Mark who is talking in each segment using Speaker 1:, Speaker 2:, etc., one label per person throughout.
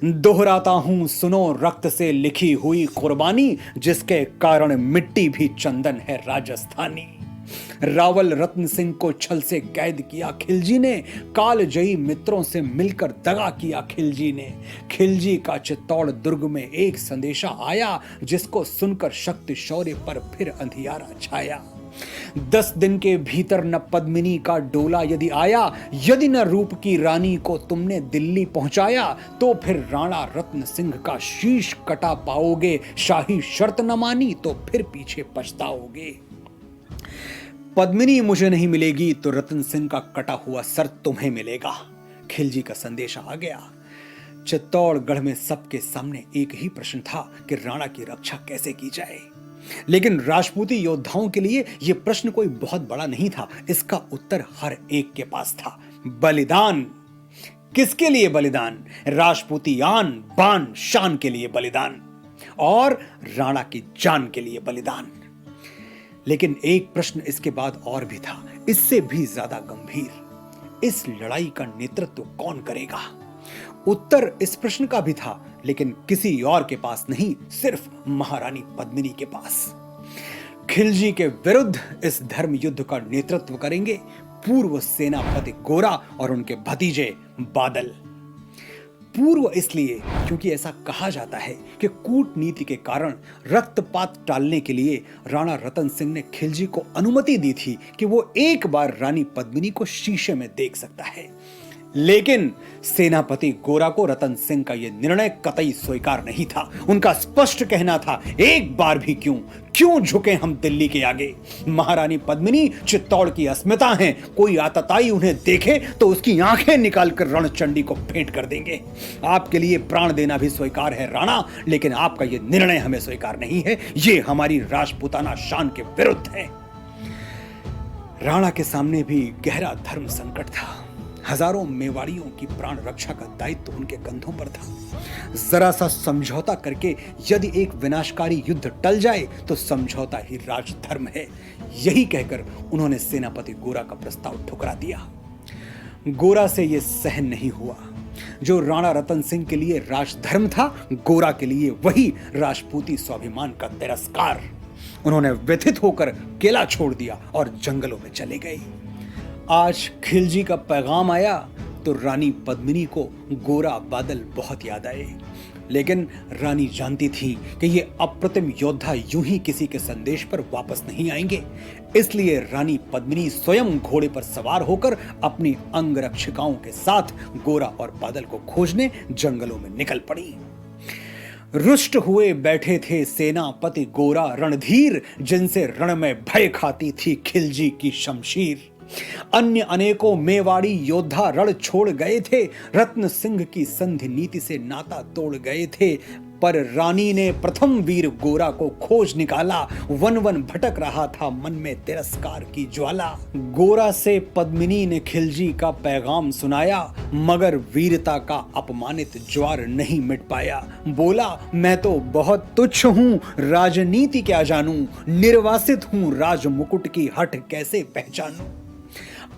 Speaker 1: दोहराता हूं सुनो रक्त से लिखी हुई कुर्बानी, जिसके कारण मिट्टी भी चंदन है राजस्थानी। रावल रत्न सिंह को छल से कैद किया खिलजी ने, कालजयी मित्रों से मिलकर दगा किया खिलजी ने। खिलजी का चित्तौड़ दुर्ग में एक संदेशा आया, जिसको सुनकर शक्ति शौर्य पर फिर अंधियारा छाया। 10 दिन के भीतर न पद्मिनी का डोला यदि आया, यदि न रूप की रानी को तुमने दिल्ली पहुंचाया, तो फिर राणा रत्न सिंह का शीश कटा पाओगे। शाही शर्त न मानी तो फिर पीछे पछताओगे। पद्मिनी मुझे नहीं मिलेगी तो रतन सिंह का कटा हुआ सर तुम्हें मिलेगा। खिलजी का संदेश आ गया। चित्तौड़गढ़ में सबके सामने एक ही प्रश्न था कि राणा की रक्षा कैसे की जाए। लेकिन राजपूती योद्धाओं के लिए यह प्रश्न कोई बहुत बड़ा नहीं था। इसका उत्तर हर एक के पास था, बलिदान। किसके लिए बलिदान? राजपूती आन बान शान के लिए बलिदान, और राणा की जान के लिए बलिदान। लेकिन एक प्रश्न इसके बाद और भी था, इससे भी ज्यादा गंभीर। इस लड़ाई का नेतृत्व कौन करेगा? उत्तर इस प्रश्न का भी था, लेकिन किसी और के पास नहीं, सिर्फ महारानी पद्मिनी के पास। खिलजी के विरुद्ध इस धर्म युद्ध का नेतृत्व करेंगे पूर्व सेनापति गोरा और उनके भतीजे बादल। पूर्व इसलिए क्योंकि ऐसा कहा जाता है कि कूटनीति के कारण रक्तपात टालने के लिए राणा रतन सिंह ने खिलजी को अनुमति दी थी कि वो एक बार रानी पद्मिनी को शीशे में देख सकता है। लेकिन सेनापति गोरा को रतन सिंह का यह निर्णय कतई स्वीकार नहीं था। उनका स्पष्ट कहना था, एक बार भी क्यों झुके हम दिल्ली के आगे। महारानी पद्मिनी चित्तौड़ की अस्मिता हैं, कोई आतताई उन्हें देखे तो उसकी आंखें निकालकर रणचंडी को भेंट कर देंगे। आपके लिए प्राण देना भी स्वीकार है राणा, लेकिन आपका यह निर्णय हमें स्वीकार नहीं है। ये हमारी राजपूताना शान के विरुद्ध है। राणा के सामने भी गहरा धर्म संकट था। हजारों मेवाड़ियों की प्राण रक्षा का दायित्व उनके कंधों पर था। जरा सा समझौता करके यदि एक विनाशकारी युद्ध टल जाए तो समझौता ही राजधर्म है। यही कहकर उन्होंने सेनापति गोरा का प्रस्ताव ठुकरा दिया। गोरा से यह सहन नहीं हुआ। जो राणा रतन सिंह के लिए राजधर्म था, गोरा के लिए वही राजपूती स्वाभिमान का तिरस्कार। उन्होंने व्यथित होकर किला छोड़ दिया और जंगलों में चले गए। आज खिलजी का पैगाम आया तो रानी पद्मिनी को गोरा बादल बहुत याद आए। लेकिन रानी जानती थी कि ये अप्रतिम योद्धा यूं ही किसी के संदेश पर वापस नहीं आएंगे। इसलिए रानी पद्मिनी स्वयं घोड़े पर सवार होकर अपनी अंगरक्षिकाओं के साथ गोरा और बादल को खोजने जंगलों में निकल पड़ी। रुष्ट हुए बैठे थे सेनापति गोरा रणधीर, जिनसे रण में भय खाती थी खिलजी की शमशीर। अन्य अनेकों मेवाड़ी योद्धा रण छोड़ गए थे, रत्न सिंह की संधि नीति से नाता तोड़ गए थे। पर रानी ने प्रथम वीर गोरा को खोज निकाला। वन वन भटक रहा था मन में तिरस्कार की ज्वाला। गोरा से पद्मिनी ने खिलजी का पैगाम सुनाया, मगर वीरता का अपमानित ज्वार नहीं मिट पाया। बोला, मैं तो बहुत तुच्छ हूं, राजनीति क्या जानूं, निर्वासित हूं, राज मुकुट की हट कैसे पहचानूं।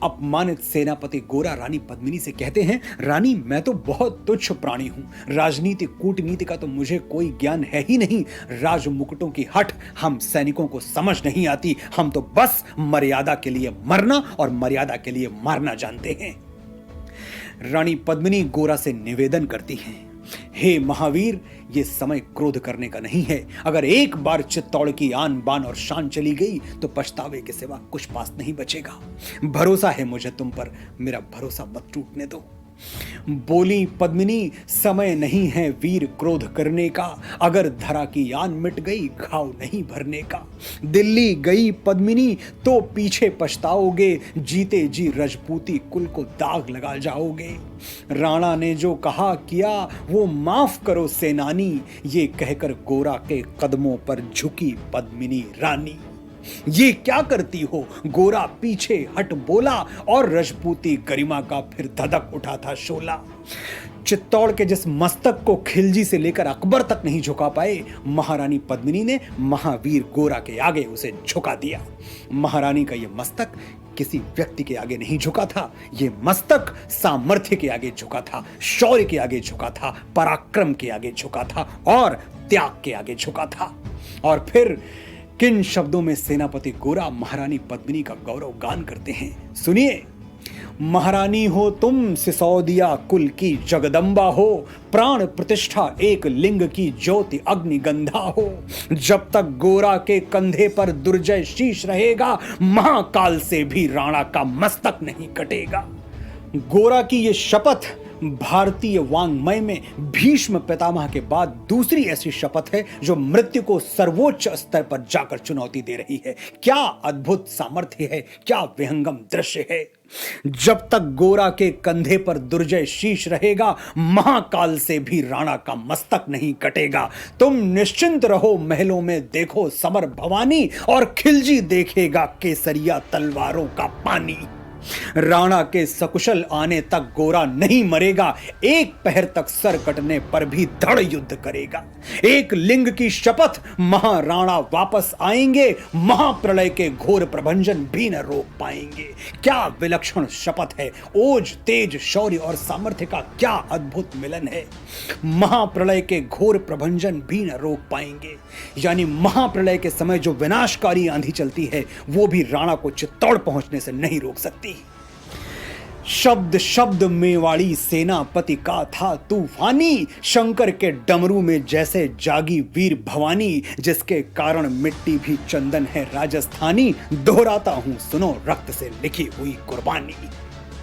Speaker 1: अपमानित सेनापति गोरा रानी पद्मिनी से कहते हैं, रानी मैं तो बहुत तुच्छ प्राणी हूं, राजनीति कूटनीति का तो मुझे कोई ज्ञान है ही नहीं। राज मुकुटों की हट हम सैनिकों को समझ नहीं आती। हम तो बस मर्यादा के लिए मरना और मर्यादा के लिए मारना जानते हैं। रानी पद्मिनी गोरा से निवेदन करती हैं, हे महावीर, ये समय क्रोध करने का नहीं है। अगर एक बार चित्तौड़ की आन बान और शान चली गई तो पछतावे के सिवा कुछ पास नहीं बचेगा। भरोसा है मुझे तुम पर, मेरा भरोसा मत टूटने दो। बोली पद्मिनी, समय नहीं है वीर क्रोध करने का, अगर धरा की आन मिट गई घाव नहीं भरने का। दिल्ली गई पद्मिनी तो पीछे पछताओगे, जीते जी रजपूती कुल को दाग लगा जाओगे। राणा ने जो कहा किया वो माफ करो सेनानी, ये कहकर गोरा के कदमों पर झुकी पद्मिनी रानी। ये क्या करती हो? गोरा पीछे हट बोला और रजपूती गरिमा का फिर धधक उठा था शोला। चित्तौड़ के जिस मस्तक को खिलजी से लेकर अकबर तक नहीं झुका पाए, महारानी पद्मिनी ने महावीर गोरा के आगे उसे झुका दिया। महारानी का यह मस्तक किसी व्यक्ति के आगे नहीं झुका था, ये मस्तक सामर्थ्य के आगे झुका था, शौर्य के आगे झुका था, पराक्रम के आगे झुका था और त्याग के आगे झुका था। और फिर किन शब्दों में सेनापति गोरा महारानी पद्मिनी का गौरव गान करते हैं, सुनिए। महारानी हो तुम सिसोदिया कुल की जगदम्बा हो, प्राण प्रतिष्ठा एक लिंग की ज्योति अग्निगंधा हो। जब तक गोरा के कंधे पर दुर्जय शीश रहेगा, महाकाल से भी राणा का मस्तक नहीं कटेगा। गोरा की ये शपथ भारतीय वांग्मय में भीष्म पितामह के बाद दूसरी ऐसी शपथ है जो मृत्यु को सर्वोच्च स्तर पर जाकर चुनौती दे रही है। क्या अद्भुत सामर्थ्य है, क्या विहंगम दृश्य है। जब तक गोरा के कंधे पर दुर्जय शीश रहेगा, महाकाल से भी राणा का मस्तक नहीं कटेगा। तुम निश्चिंत रहो महलों में देखो समर भवानी, और खिलजी देखेगा केसरिया तलवारों का पानी। राणा के सकुशल आने तक गोरा नहीं मरेगा, एक पहर तक सर कटने पर भी धड़ युद्ध करेगा। एक लिंग की शपथ, महाराणा वापस आएंगे, महाप्रलय के घोर प्रभंजन भी न रोक पाएंगे। क्या विलक्षण शपथ है, ओज तेज शौर्य और सामर्थ्य का क्या अद्भुत मिलन है। महाप्रलय के घोर प्रभंजन भी न रोक पाएंगे, यानी महाप्रलय के समय जो विनाशकारी आंधी चलती है वो भी राणा को चित्तौड़ पहुंचने से नहीं रोक सकती। शब्द शब्द मेवाड़ी सेनापति का था तूफानी, शंकर के डमरू में जैसे जागी वीर भवानी, जिसके कारण मिट्टी भी चंदन है राजस्थानी। दोहराता हूं सुनो रक्त से लिखी हुई कुर्बानी।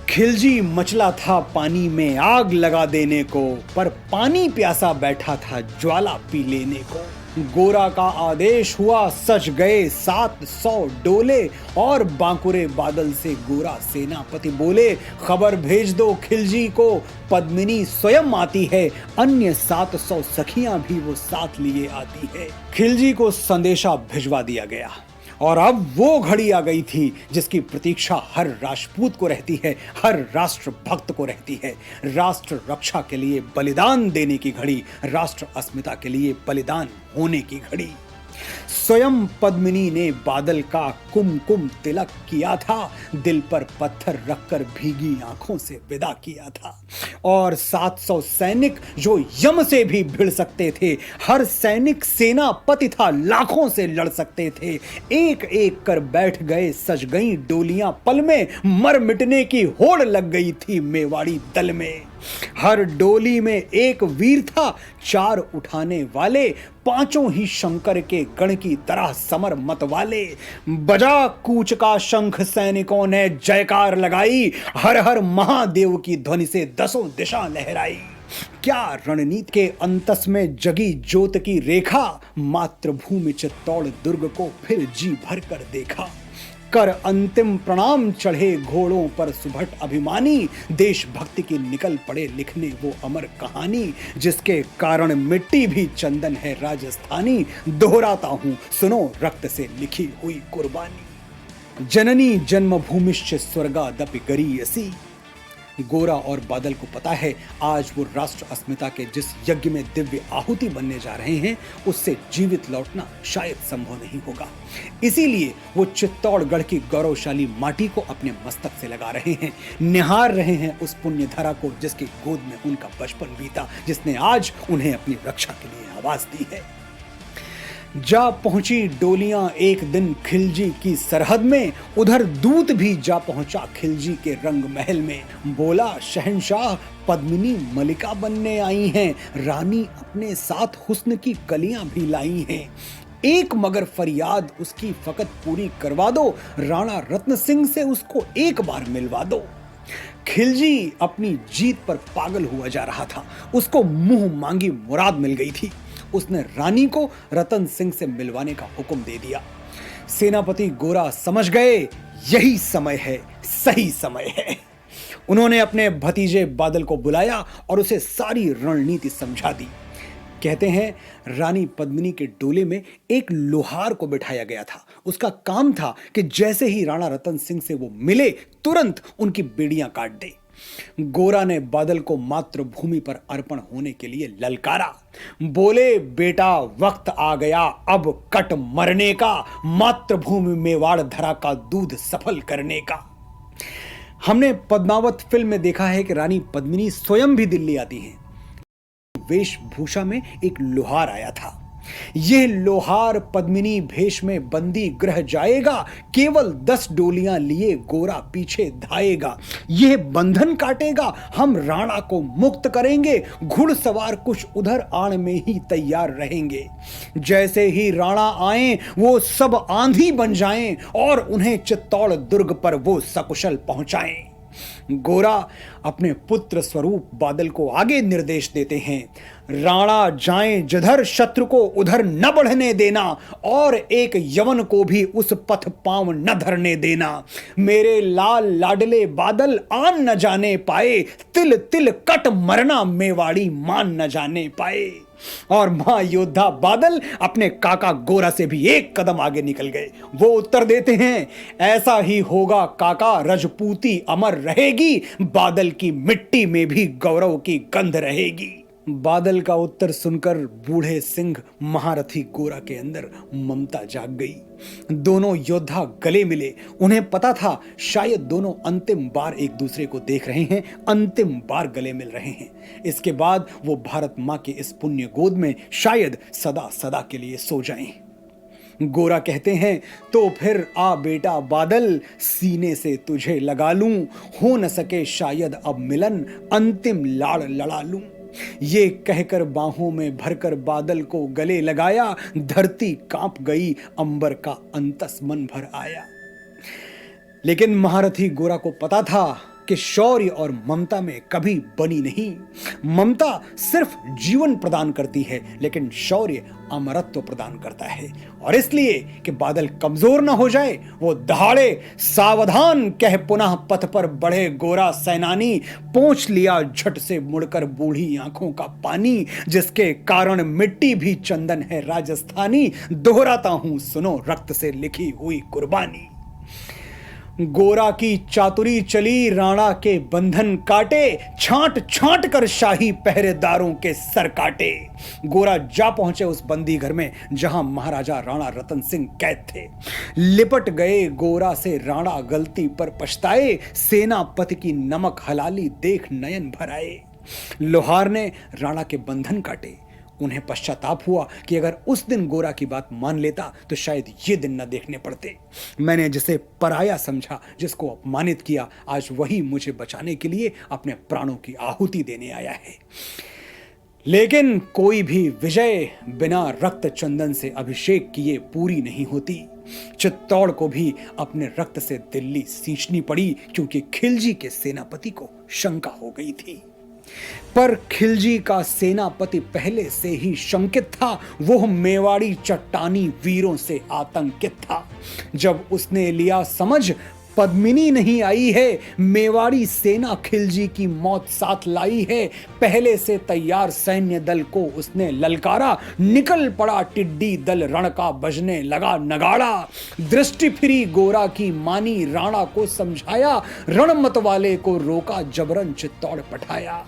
Speaker 1: खिलजी मचला था पानी में आग लगा देने को, पर पानी प्यासा बैठा था ज्वाला पी लेने को। गोरा का आदेश हुआ सज गए 700 डोले, और बांकुरे बादल से गोरा सेनापति बोले, खबर भेज दो खिलजी को, पद्मिनी स्वयं आती है, अन्य 700 सखियां भी वो साथ लिए आती है। खिलजी को संदेशा भिजवा दिया गया, और अब वो घड़ी आ गई थी जिसकी प्रतीक्षा हर राजपूत को रहती है, हर राष्ट्र भक्त को रहती है। राष्ट्र रक्षा के लिए बलिदान देने की घड़ी, राष्ट्र अस्मिता के लिए बलिदान होने की घड़ी। स्वयं पद्मिनी ने बादल का कुमकुम तिलक किया था, दिल पर पत्थर रखकर भीगी आंखों से विदा किया था। और 700 सैनिक जो यम से भी भिड़ सकते थे, हर सैनिक सेनापति था, लाखों से लड़ सकते थे। एक एक कर बैठ गए, सज गई डोलियां पल में, मर मिटने की होड़ लग गई थी मेवाड़ी दल में। हर डोली में एक वीर था, 4 उठाने वाले, पांचों ही शंकर के गण की तरह समर मत वाले। बजा कूच का शंख, सैनिकों ने जयकार लगाई, हर हर महादेव की ध्वनि से 10 दिशा लहराई। क्या रणनीति के अंतस में जगी ज्योत की रेखा, मातृभूमि चित्तौड़ दुर्ग को फिर जी भर कर देखा। कर अंतिम प्रणाम चढ़े घोड़ों पर सुभट अभिमानी, देशभक्ति की निकल पड़े लिखने वो अमर कहानी, जिसके कारण मिट्टी भी चंदन है राजस्थानी। दोहराता हूं सुनो रक्त से लिखी हुई कुर्बानी। जननी जन्मभूमिश्च स्वर्गादपि गरीयसी। गोरा और बादल को पता है आज वो राष्ट्र अस्मिता के जिस यज्ञ में दिव्य आहुति बनने जा रहे हैं, उससे जीवित लौटना शायद संभव नहीं होगा। इसीलिए वो चित्तौड़गढ़ की गौरवशाली माटी को अपने मस्तक से लगा रहे हैं, निहार रहे हैं उस पुण्य धरा को जिसकी गोद में उनका बचपन बीता, जिसने आज उन्हें अपनी रक्षा के लिए आवाज दी है। जा पहुंची डोलियां एक दिन खिलजी की सरहद में, उधर दूत भी जा पहुंचा खिलजी के रंग महल में। बोला शहंशाह पद्मिनी मलिका बनने आई हैं, रानी अपने साथ हुस्न की कलियां भी लाई हैं। एक मगर फरियाद उसकी फकत पूरी करवा दो, राणा रत्न सिंह से उसको एक बार मिलवा दो। खिलजी अपनी जीत पर पागल हुआ जा रहा था, उसको मुंह मांगी मुराद मिल गई थी। उसने रानी को रतन सिंह से मिलवाने का हुक्म दे दिया। सेनापति गोरा समझ गए यही समय है, सही समय है। उन्होंने अपने भतीजे बादल को बुलाया और उसे सारी रणनीति समझा दी। कहते हैं रानी पद्मिनी के डोले में एक लोहार को बिठाया गया था। उसका काम था कि जैसे ही राणा रतन सिंह से वो मिले, तुरंत उनकी बेड़ियां काट दे। गोरा ने बादल को मातृभूमि पर अर्पण होने के लिए ललकारा। बोले बेटा वक्त आ गया अब कट मरने का, मातृभूमि मेवाड़ धरा का दूध सफल करने का। हमने पद्मावत फिल्म में देखा है कि रानी पद्मिनी स्वयं भी दिल्ली आती हैं। वेशभूषा में एक लोहार आया था। यह लोहार पद्मिनी भेष में बंदी गृह जाएगा, केवल 10 डोलियां लिए गोरा पीछे धाएगा। यह बंधन काटेगा, हम राणा को मुक्त करेंगे, घुड़सवार कुछ उधर आड़ में ही तैयार रहेंगे। जैसे ही राणा आए वो सब आंधी बन जाएं और उन्हें चित्तौड़ दुर्ग पर वो सकुशल पहुंचाएं। गोरा अपने पुत्र स्वरूप बादल को आगे निर्देश देते हैं, राणा जाएं जिधर शत्रु को उधर न बढ़ने देना और एक यवन को भी उस पथ पांव न धरने देना। मेरे लाल लाडले बादल आन न जाने पाए, तिल तिल कट मरना मेवाड़ी मान न जाने पाए। और महायोद्धा बादल अपने काका गोरा से भी एक कदम आगे निकल गए। वो उत्तर देते हैं, ऐसा ही होगा काका, रजपूती अमर रहेगी, बादल की मिट्टी में भी गौरव की गंध रहेगी। बादल का उत्तर सुनकर बूढ़े सिंह महारथी गोरा के अंदर ममता जाग गई। दोनों योद्धा गले मिले। उन्हें पता था शायद दोनों अंतिम बार एक दूसरे को देख रहे हैं, अंतिम बार गले मिल रहे हैं। इसके बाद वो भारत मां के इस पुण्य गोद में शायद सदा सदा के लिए सो जाएं। गोरा कहते हैं, तो फिर आ बेटा बादल, सीने से तुझे लगा लूं, हो न सके शायद अब मिलन, अंतिम लाड़ लड़ा लूं। ये कहकर बाहों में भरकर बादल को गले लगाया, धरती कांप गई, अंबर का अंतस मन भर आया। लेकिन महारथी गोरा को पता था कि शौर्य और ममता में कभी बनी नहीं। ममता सिर्फ जीवन प्रदान करती है, लेकिन शौर्य अमरत्व प्रदान करता है। और इसलिए कि बादल कमजोर ना हो जाए, वो दहाड़े, सावधान कह पुनः पथ पर बढ़े गोरा सेनानी, पोंछ लिया झट से मुड़कर बूढ़ी आंखों का पानी, जिसके कारण मिट्टी भी चंदन है राजस्थानी, दोहराता हूं सुनो रक्त से लिखी हुई कुर्बानी। गोरा की चातुरी चली, राणा के बंधन काटे, छांट छांट कर शाही पहरेदारों के सर काटे। गोरा जा पहुंचे उस बंदी घर में जहां महाराजा राणा रतन सिंह कैद थे। लिपट गए गोरा से राणा, गलती पर पछताए, सेनापति की नमक हलाली देख नयन भर आए। लोहार ने राणा के बंधन काटे। उन्हें पश्चाताप हुआ कि अगर उस दिन गोरा की बात मान लेता तो शायद ये दिन न देखने पड़ते। मैंने जिसे पराया समझा, जिसको अपमानित किया, आज वही मुझे बचाने के लिए अपने प्राणों की आहुति देने आया है। लेकिन कोई भी विजय बिना रक्त चंदन से अभिषेक किए पूरी नहीं होती। चित्तौड़ को भी अपने रक्त से दिल्ली सींचनी पड़ी, क्योंकि खिलजी के सेनापति को शंका हो गई थी। पर खिलजी का सेनापति पहले से ही शंकित था। वो मेवाड़ी चट्टानी वीरों से आतंकित था। जब उसने लिया समझ पद्मिनी नहीं आई है, मेवाड़ी सेना खिलजी की मौत साथ लाई है, पहले से तैयार सैन्य दल को उसने ललकारा। निकल पड़ा टिड्डी दल, रण का बजने लगा नगाड़ा। दृष्टि फिरी गोरा की मानी, राणा को समझाया, रण मत वाले को रोका, जबरन चित्तौड़ पठाया।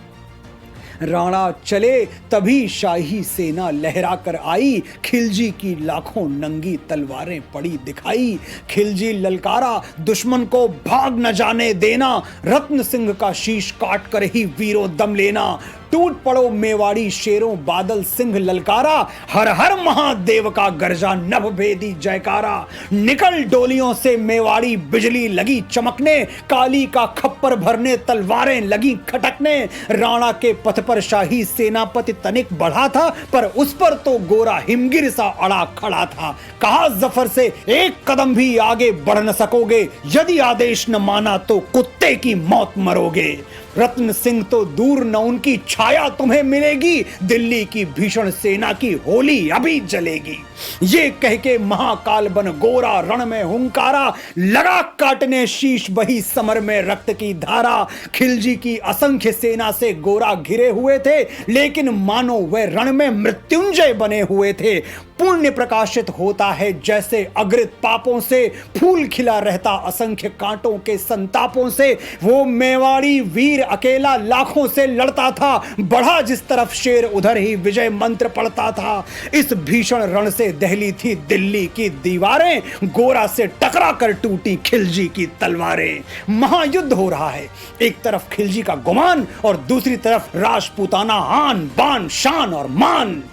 Speaker 1: राणा चले तभी शाही सेना लहरा कर आई, खिलजी की लाखों नंगी तलवारें पड़ी दिखाई। खिलजी ललकारा, दुश्मन को भाग न जाने देना, रत्न सिंह का शीश काट कर ही वीरों दम लेना। टूट पड़ो मेवाड़ी शेरों, बादल सिंह ललकारा, हर हर महादेव का गर्जा नभ भेदी जयकारा। निकल डोलियों से मेवाड़ी, बिजली लगी चमकने, काली का खप्पर भरने, तलवारें लगी खटकने। राणा के पथ पर शाही सेनापति तनिक बढ़ा था, पर उस पर तो गोरा हिमगिर सा अड़ा खड़ा था। कहा जफर से, एक कदम भी आगे बढ़ न सकोगे, यदि आदेश न माना तो कुत्ते की मौत मरोगे। रत्न सिंह तो दूर न उनकी छाया तुम्हें मिलेगी, दिल्ली की भीषण सेना की होली अभी जलेगी। ये कह के महाकाल बन गोरा रण में हुंकारा, लगा काटने शीश बही समर में रक्त की धारा। खिलजी की असंख्य सेना से गोरा घिरे हुए थे, लेकिन मानो वे रण में मृत्युंजय बने हुए थे। पुण्य प्रकाशित होता है जैसे अग्रित पापों से, फूल खिला रहता असंख्य कांटों के संतापों से। वो मेवाड़ी वीर अकेला लाखों से लड़ता था, बढ़ा जिस तरफ शेर उधर ही विजय मंत्र पढ़ता था। इस भीषण रण से दहली थी दिल्ली की दीवारें, गोरा से टकरा कर टूटी खिलजी की तलवारें। महायुद्ध हो रहा है, एक तरफ खिलजी का गुमान और दूसरी तरफ राजपूताना आन बान शान और मान।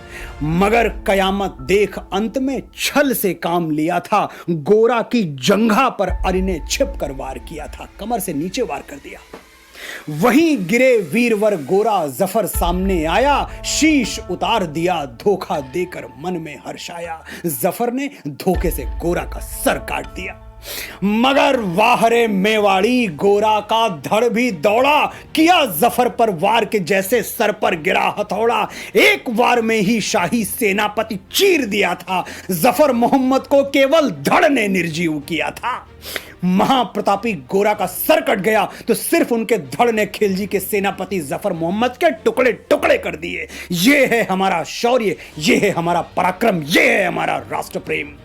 Speaker 1: मगर कयामत देख अंत में छल से काम लिया था। गोरा की जंघा पर अरी ने छिप कर वार किया था, कमर से नीचे वार कर दिया। वहीं गिरे वीरवर गोरा जफर सामने आया, शीश उतार दिया धोखा देकर मन में हर्षाया। जफर ने धोखे से गोरा का सर काट दिया। मगर वाहरे मेवाड़ी, गोरा का धड़ भी दौड़ा, किया जफर पर वार के जैसे सर पर गिरा हथौड़ा। एक वार में ही शाही सेनापति चीर दिया था, जफर मोहम्मद को केवल धड़ ने निर्जीव किया था। महाप्रतापी गोरा का सर कट गया तो सिर्फ उनके धड़ ने खिलजी के सेनापति जफर मोहम्मद के टुकड़े टुकड़े कर दिए। ये है हमारा शौर्य, ये है हमारा पराक्रम, ये है हमारा राष्ट्र प्रेम।